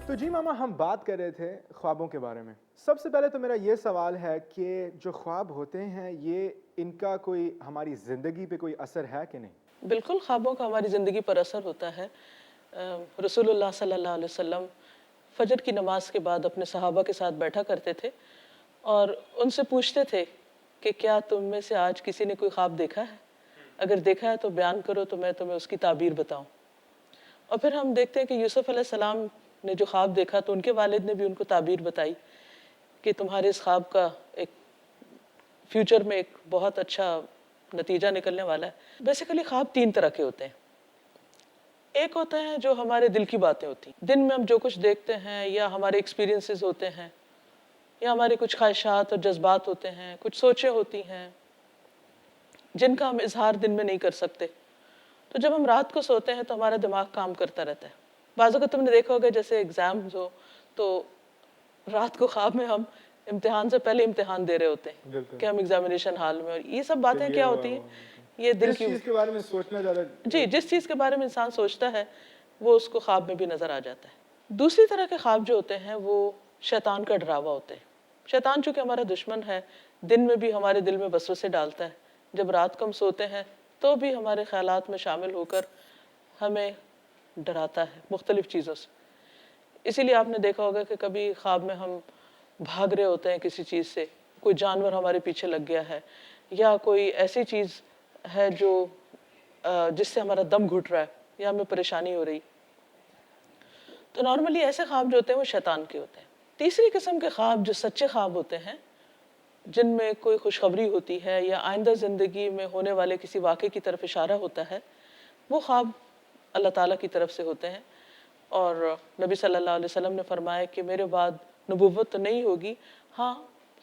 تو جی ماما، ہم بات کر رہے تھے خوابوں کے بارے میں۔ سب سے پہلے تو میرا یہ سوال ہے کہ جو خواب ہوتے ہیں یہ ان کا کوئی ہماری زندگی پہ کوئی اثر ہے کہ نہیں؟ بالکل خوابوں کا ہماری زندگی پر اثر ہوتا ہے۔ رسول اللہ صلی اللہ علیہ وسلم فجر کی نماز کے بعد اپنے صحابہ کے ساتھ بیٹھا کرتے تھے اور ان سے پوچھتے تھے کہ کیا تم میں سے آج کسی نے کوئی خواب دیکھا ہے؟ اگر دیکھا ہے تو بیان کرو تو میں تمہیں اس کی تعبیر بتاؤں۔ اور پھر ہم دیکھتے ہیں کہ یوسف علیہ السلام نے جو خواب دیکھا تو ان کے والد نے بھی ان کو تعبیر بتائی کہ تمہارے اس خواب کا ایک فیوچر میں ایک بہت اچھا نتیجہ نکلنے والا ہے۔ بیسیکلی خواب تین طرح کے ہوتے ہیں۔ ایک ہوتا ہے جو ہمارے دل کی باتیں ہوتی ہیں، دن میں ہم جو کچھ دیکھتے ہیں یا ہمارے ایکسپیرینسز ہوتے ہیں یا ہماری کچھ خواہشات اور جذبات ہوتے ہیں، کچھ سوچیں ہوتی ہیں جن کا ہم اظہار دن میں نہیں کر سکتے۔ تو جب ہم رات کو سوتے ہیں تو ہمارا دماغ کام کرتا رہتا ہے۔ بعض اوقات تم نے دیکھا ہوگا جیسے ایگزامز ہو تو رات کو خواب میں ہم امتحان سے پہلے امتحان دے رہے ہوتے ہیں کہ ہم ایگزامینیشن ہال میں، اور یہ سب باتیں کیا ہوتی ہیں؟ یہ دل کی، جس چیز کے بارے میں سوچنا زیادہ جی جس چیز کے بارے میں انسان سوچتا ہے وہ اس کو خواب میں بھی نظر آ جاتا ہے۔ دوسری طرح کے خواب جو ہوتے ہیں وہ شیطان کا ڈراوا ہوتے ہیں۔ شیطان چونکہ ہمارا دشمن ہے، دن میں بھی ہمارے دل میں وسوسے ڈالتا ہے، جب رات کو ہم سوتے ہیں تو بھی ہمارے خیالات میں شامل ہو کر ہمیں ڈراتا ہے مختلف چیزوں سے۔ اسی لیے آپ نے دیکھا ہوگا کہ کبھی خواب میں ہم بھاگ رہے ہوتے ہیں کسی چیز سے، کوئی جانور ہمارے پیچھے لگ گیا ہے یا کوئی ایسی چیز ہے جو جس سے ہمارا دم گھٹ رہا ہے یا ہمیں پریشانی ہو رہی۔ تو نارملی ایسے خواب جو ہوتے ہیں وہ شیطان کے ہوتے ہیں۔ تیسری قسم کے خواب جو سچے خواب ہوتے ہیں، جن میں کوئی خوشخبری ہوتی ہے یا آئندہ زندگی میں ہونے والے کسی واقعے کی طرف اشارہ ہوتا ہے، وہ خواب اللہ تعالیٰ کی طرف سے ہوتے ہیں۔ اور نبی صلی اللہ علیہ وسلم نے فرمایا کہ میرے بعد نبوت تو نہیں ہوگی، ہاں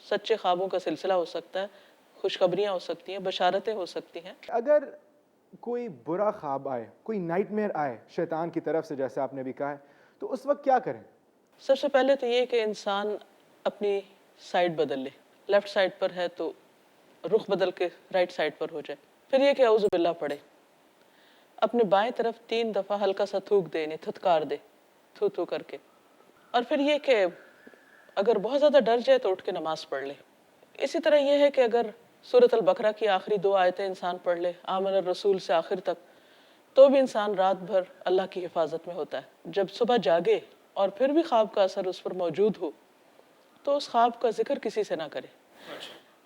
سچے خوابوں کا سلسلہ ہو سکتا ہے، خوشخبریاں ہو سکتی ہیں، بشارتیں ہو سکتی ہیں۔ اگر کوئی برا خواب آئے، کوئی نائٹ میئر آئے شیطان کی طرف سے، جیسے آپ نے بھی کہا ہے، تو اس وقت کیا کریں؟ سب سے پہلے تو یہ کہ انسان اپنی سائڈ بدل لے، لیفٹ سائڈ پر ہے تو رخ بدل کے رائٹ سائڈ پر ہو جائے۔ پھر یہ کہ اعوذ باللہ پڑھے، اپنے بائیں طرف 3 دفعہ ہلکا سا تھوک دے، یعنی تھتکار دے، تھو تھو کر کے۔ اور پھر یہ کہ اگر بہت زیادہ ڈر جائے تو اٹھ کے نماز پڑھ لے۔ اسی طرح یہ ہے کہ اگر سورۃ البقرہ کی آخری 2 آیتیں انسان پڑھ لے، آمن الرسول سے آخر تک، تو بھی انسان رات بھر اللہ کی حفاظت میں ہوتا ہے۔ جب صبح جاگے اور پھر بھی خواب کا اثر اس پر موجود ہو تو اس خواب کا ذکر کسی سے نہ کرے۔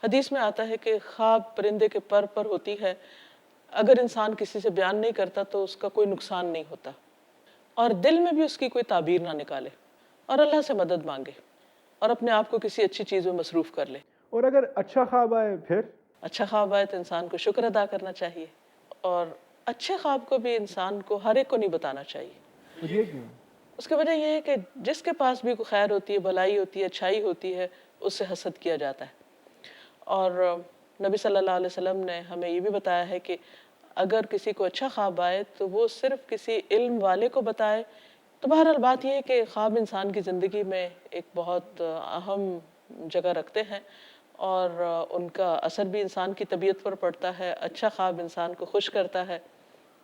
حدیث میں آتا ہے کہ خواب پرندے کے پر پر ہوتی ہے، اگر انسان کسی سے بیان نہیں کرتا تو اس کا کوئی نقصان نہیں ہوتا، اور دل میں بھی اس کی کوئی تعبیر نہ نکالے، اور اللہ سے مدد مانگے اور اپنے آپ کو کسی اچھی چیز میں مصروف کر لے۔ اور اگر اچھا خواب آئے پھر؟ اچھا خواب آئے تو انسان کو شکر ادا کرنا چاہیے، اور اچھے خواب کو بھی انسان کو ہر ایک کو نہیں بتانا چاہیے۔ یہ کیوں؟ اس کی وجہ یہ ہے کہ جس کے پاس بھی کوئی خیر ہوتی ہے، بھلائی ہوتی ہے، اچھائی ہوتی ہے، اس سے حسد کیا جاتا ہے۔ اور نبی صلی اللہ علیہ وسلم نے ہمیں یہ بھی بتایا ہے کہ اگر کسی کو اچھا خواب آئے تو وہ صرف کسی علم والے کو بتائے۔ تو بہرحال بات یہ ہے کہ خواب انسان کی زندگی میں ایک بہت اہم جگہ رکھتے ہیں، اور ان کا اثر بھی انسان کی طبیعت پر پڑتا ہے۔ اچھا خواب انسان کو خوش کرتا ہے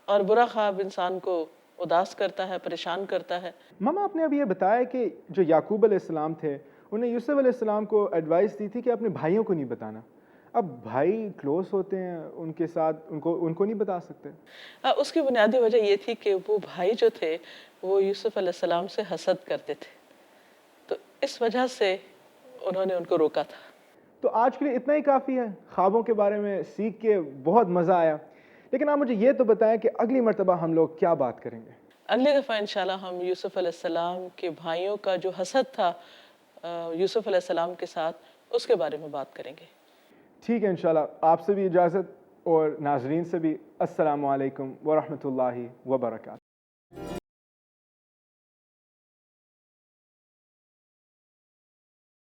اور برا خواب انسان کو اداس کرتا ہے، پریشان کرتا ہے۔ ماما، آپ نے ابھی یہ بتایا کہ جو یعقوب علیہ السلام تھے انہیں یوسف علیہ السلام کو ایڈوائس دی تھی کہ اپنے بھائیوں کو نہیں بتانا۔ اب بھائی کلوز ہوتے ہیں ان کے ساتھ، ان کو نہیں بتا سکتے؟ اس کی بنیادی وجہ یہ تھی کہ وہ بھائی جو تھے وہ یوسف علیہ السلام سے حسد کرتے تھے، تو اس وجہ سے انہوں نے ان کو روکا تھا۔ تو آج کے لیے اتنا ہی کافی ہے۔ خوابوں کے بارے میں سیکھ کے بہت مزہ آیا، لیکن آپ مجھے یہ تو بتائیں کہ اگلی مرتبہ ہم لوگ کیا بات کریں گے؟ اگلی دفعہ انشاءاللہ ہم یوسف علیہ السلام کے بھائیوں کا جو حسد تھا یوسف علیہ السلام کے ساتھ، اس کے بارے میں بات کریں گے۔ ٹھیک ہے، انشاءاللہ آپ سے بھی اجازت اور ناظرین سے بھی۔ السلام علیکم ورحمۃ اللہ وبرکاتہ۔